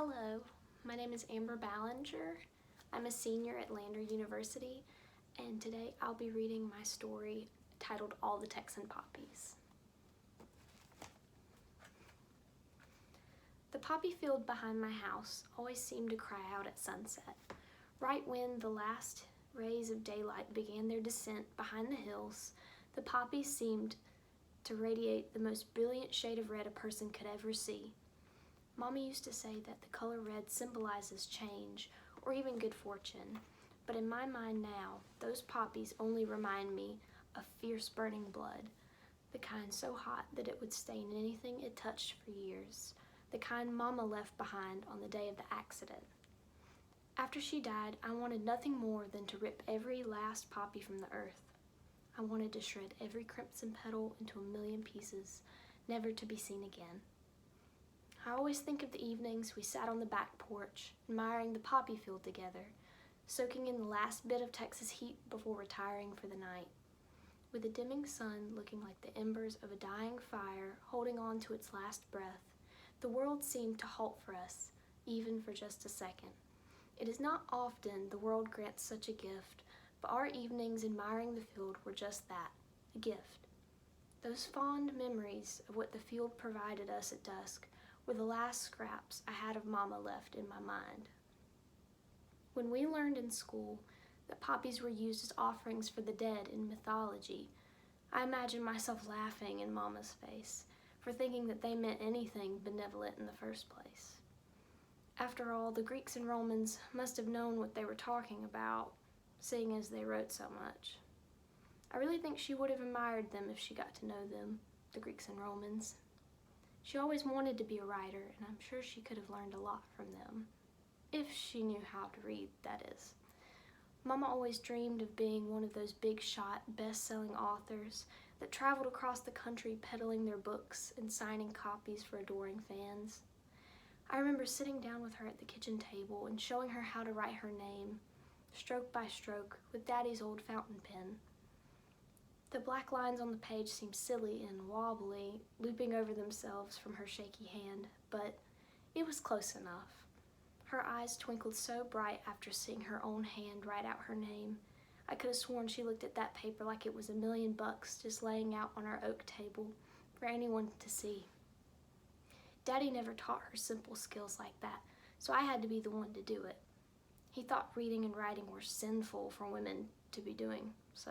Hello, my name is Amber Ballinger. I'm a senior at Lander University, and today I'll be reading my story titled All the Texan Poppies. The poppy field behind my house always seemed to cry out at sunset, right when the last rays of daylight began their descent behind the hills. The poppies seemed to radiate the most brilliant shade of red a person could ever see. Mommy used to say that the color red symbolizes change or even good fortune, but in my mind now, those poppies only remind me of fierce burning blood, the kind so hot that it would stain anything it touched for years, the kind Mama left behind on the day of the accident. After she died, I wanted nothing more than to rip every last poppy from the earth. I wanted to shred every crimson petal into a million pieces, never to be seen again. I always think of the evenings we sat on the back porch, admiring the poppy field together, soaking in the last bit of Texas heat before retiring for the night. With the dimming sun looking like the embers of a dying fire holding on to its last breath, the world seemed to halt for us, even for just a second. It is not often the world grants such a gift, but our evenings admiring the field were just that, a gift. Those fond memories of what the field provided us at dusk were the last scraps I had of Mama left in my mind. When we learned in school that poppies were used as offerings for the dead in mythology, I imagined myself laughing in Mama's face for thinking that they meant anything benevolent in the first place. After all, the Greeks and Romans must have known what they were talking about, seeing as they wrote so much. I really think she would have admired them if she got to know them, the Greeks and Romans. She always wanted to be a writer, and I'm sure she could have learned a lot from them, if she knew how to read, that is. Mama always dreamed of being one of those big-shot, best-selling authors that traveled across the country peddling their books and signing copies for adoring fans. I remember sitting down with her at the kitchen table and showing her how to write her name, stroke by stroke, with Daddy's old fountain pen. The black lines on the page seemed silly and wobbly, looping over themselves from her shaky hand, but it was close enough. Her eyes twinkled so bright after seeing her own hand write out her name. I could have sworn she looked at that paper like it was $1 million just laying out on our oak table for anyone to see. Daddy never taught her simple skills like that, so I had to be the one to do it. He thought reading and writing were sinful for women to be doing, so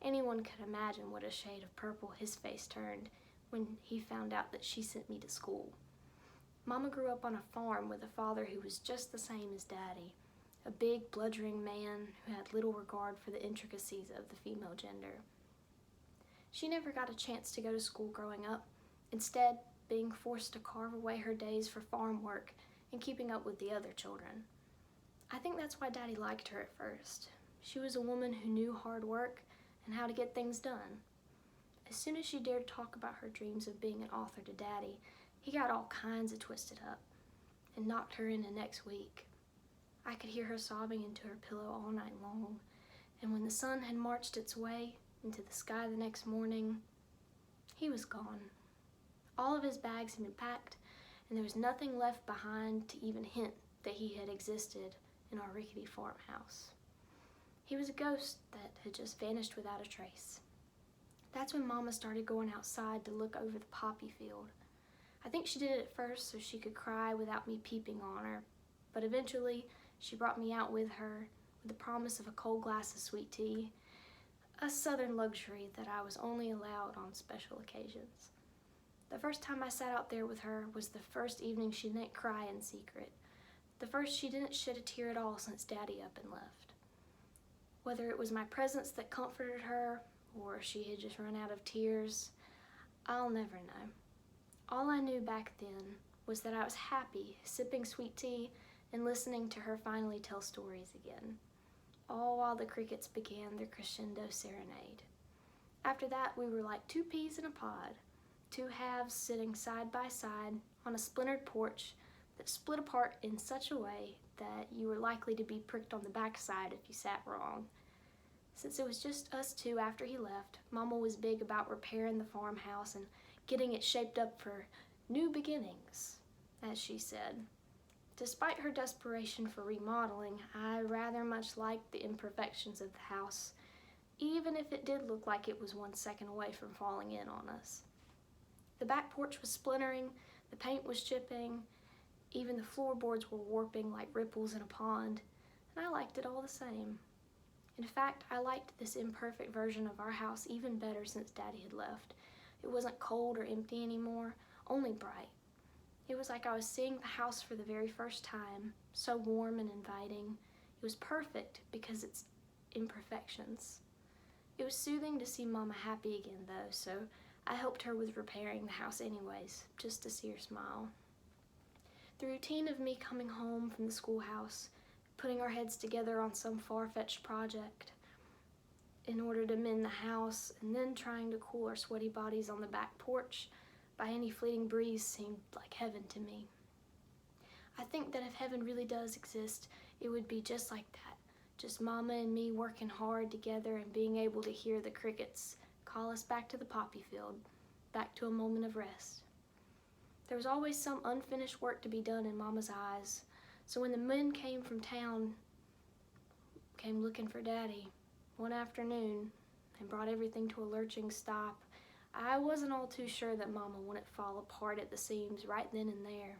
anyone could imagine what a shade of purple his face turned when he found out that she sent me to school. Mama grew up on a farm with a father who was just the same as Daddy, a big, bludgeoning man who had little regard for the intricacies of the female gender. She never got a chance to go to school growing up, instead being forced to carve away her days for farm work and keeping up with the other children. I think that's why Daddy liked her at first. She was a woman who knew hard work and how to get things done. As soon as she dared talk about her dreams of being an author to Daddy, he got all kinds of twisted up and knocked her in the next week. I could hear her sobbing into her pillow all night long, and when the sun had marched its way into the sky the next morning, he was gone. All of his bags had been packed, and there was nothing left behind to even hint that he had existed in our rickety farmhouse. He was a ghost that had just vanished without a trace. That's when Mama started going outside to look over the poppy field. I think she did it at first so she could cry without me peeping on her, but eventually she brought me out with her with the promise of a cold glass of sweet tea, a southern luxury that I was only allowed on special occasions. The first time I sat out there with her was the first evening she didn't cry in secret, the first she didn't shed a tear at all since Daddy up and left. Whether it was my presence that comforted her, or she had just run out of tears, I'll never know. All I knew back then was that I was happy, sipping sweet tea and listening to her finally tell stories again, all while the crickets began their crescendo serenade. After that, we were like two peas in a pod, two halves sitting side by side on a splintered porch that split apart in such a way that you were likely to be pricked on the backside if you sat wrong. Since it was just us two after he left, Mama was big about repairing the farmhouse and getting it shaped up for new beginnings, as she said. Despite her desperation for remodeling, I rather much liked the imperfections of the house, even if it did look like it was 1 second away from falling in on us. The back porch was splintering, the paint was chipping, even the floorboards were warping like ripples in a pond, and I liked it all the same. In fact, I liked this imperfect version of our house even better since Daddy had left. It wasn't cold or empty anymore, only bright. It was like I was seeing the house for the very first time, so warm and inviting. It was perfect because it's imperfections. It was soothing to see Mama happy again though, so I helped her with repairing the house anyways, just to see her smile. The routine of me coming home from the schoolhouse, putting our heads together on some far-fetched project in order to mend the house, and then trying to cool our sweaty bodies on the back porch by any fleeting breeze seemed like heaven to me. I think that if heaven really does exist, it would be just like that. Just Mama and me working hard together and being able to hear the crickets call us back to the poppy field, back to a moment of rest. There was always some unfinished work to be done in Mama's eyes, so when the men came from town, came looking for Daddy one afternoon and brought everything to a lurching stop, I wasn't all too sure that Mama wouldn't fall apart at the seams right then and there.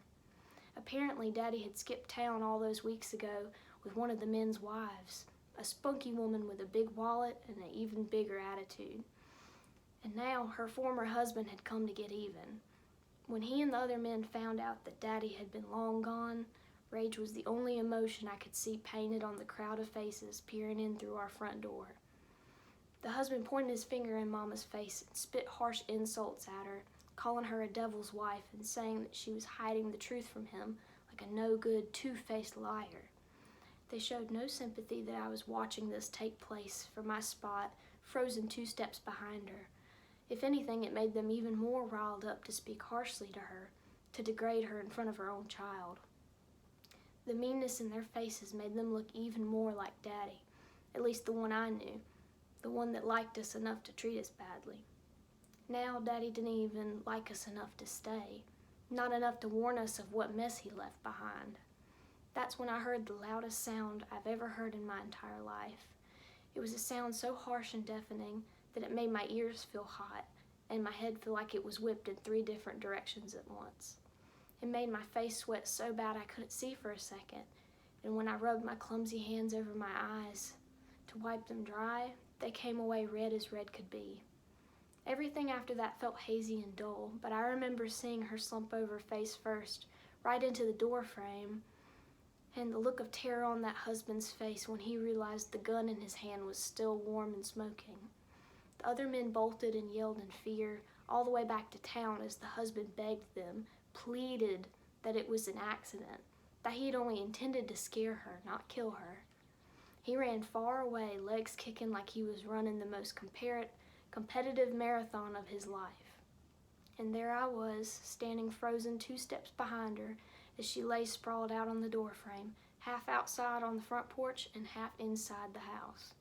Apparently, Daddy had skipped town all those weeks ago with one of the men's wives, a spunky woman with a big wallet and an even bigger attitude. And now her former husband had come to get even. When he and the other men found out that Daddy had been long gone, rage was the only emotion I could see painted on the crowd of faces peering in through our front door. The husband pointed his finger in Mama's face and spit harsh insults at her, calling her a devil's wife and saying that she was hiding the truth from him like a no-good, two-faced liar. They showed no sympathy that I was watching this take place from my spot, frozen 2 steps behind her. If anything, it made them even more riled up to speak harshly to her, to degrade her in front of her own child. The meanness in their faces made them look even more like Daddy, at least the one I knew, the one that liked us enough to treat us badly. Now Daddy didn't even like us enough to stay, not enough to warn us of what mess he left behind. That's when I heard the loudest sound I've ever heard in my entire life. It was a sound so harsh and deafening that it made my ears feel hot and my head feel like it was whipped in 3 different directions at once. It made my face sweat so bad I couldn't see for a second, and when I rubbed my clumsy hands over my eyes to wipe them dry, they came away red as red could be. Everything after that felt hazy and dull, but I remember seeing her slump over face first, right into the door frame, and the look of terror on that husband's face when he realized the gun in his hand was still warm and smoking. The other men bolted and yelled in fear all the way back to town as the husband begged them, pleaded that it was an accident, that he had only intended to scare her, not kill her. He ran far away, legs kicking like he was running the most competitive marathon of his life. And there I was, standing frozen 2 steps behind her as she lay sprawled out on the doorframe, half outside on the front porch and half inside the house.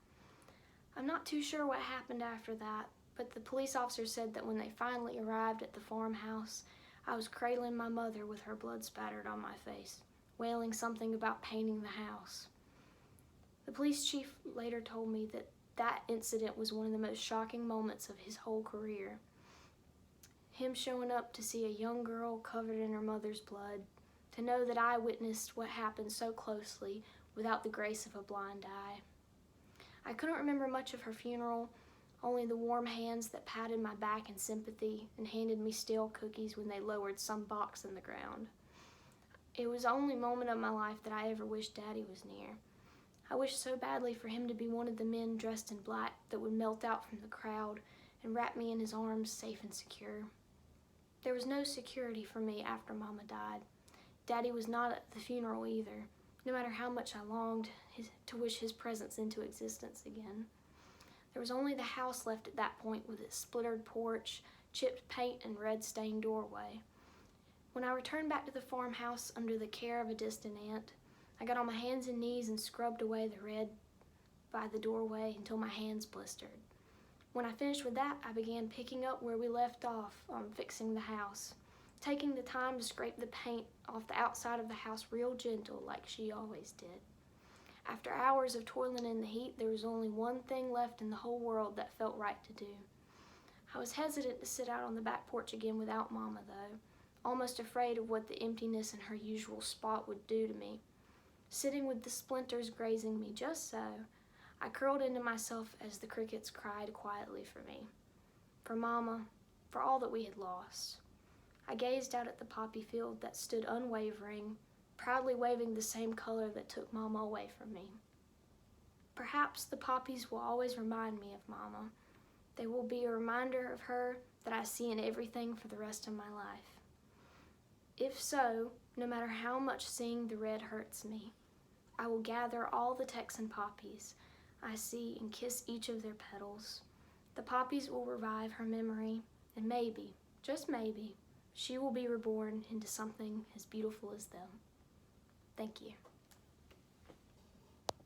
I'm not too sure what happened after that, but the police officer said that when they finally arrived at the farmhouse, I was cradling my mother with her blood spattered on my face, wailing something about painting the house. The police chief later told me that that incident was one of the most shocking moments of his whole career. Him showing up to see a young girl covered in her mother's blood, to know that I witnessed what happened so closely without the grace of a blind eye. I couldn't remember much of her funeral, only the warm hands that patted my back in sympathy and handed me stale cookies when they lowered some box in the ground. It was the only moment of my life that I ever wished Daddy was near. I wished so badly for him to be one of the men dressed in black that would melt out from the crowd and wrap me in his arms safe and secure. There was no security for me after Mama died. Daddy was not at the funeral either, no matter how much I longed to wish his presence into existence again. There was only the house left at that point with its splintered porch, chipped paint, and red-stained doorway. When I returned back to the farmhouse under the care of a distant aunt, I got on my hands and knees and scrubbed away the red by the doorway until my hands blistered. When I finished with that, I began picking up where we left off on fixing the house. taking the time to scrape the paint off the outside of the house real gentle like she always did. After hours of toiling in the heat, there was only one thing left in the whole world that felt right to do. I was hesitant to sit out on the back porch again without Mama, though, almost afraid of what the emptiness in her usual spot would do to me. Sitting with the splinters grazing me just so, I curled into myself as the crickets cried quietly for me, for Mama, for all that we had lost. I gazed out at the poppy field that stood unwavering, proudly waving the same color that took Mama away from me. Perhaps the poppies will always remind me of Mama. They will be a reminder of her that I see in everything for the rest of my life. If so, no matter how much seeing the red hurts me, I will gather all the Texan poppies I see and kiss each of their petals. The poppies will revive her memory, and maybe, just maybe, she will be reborn into something as beautiful as them. Thank you.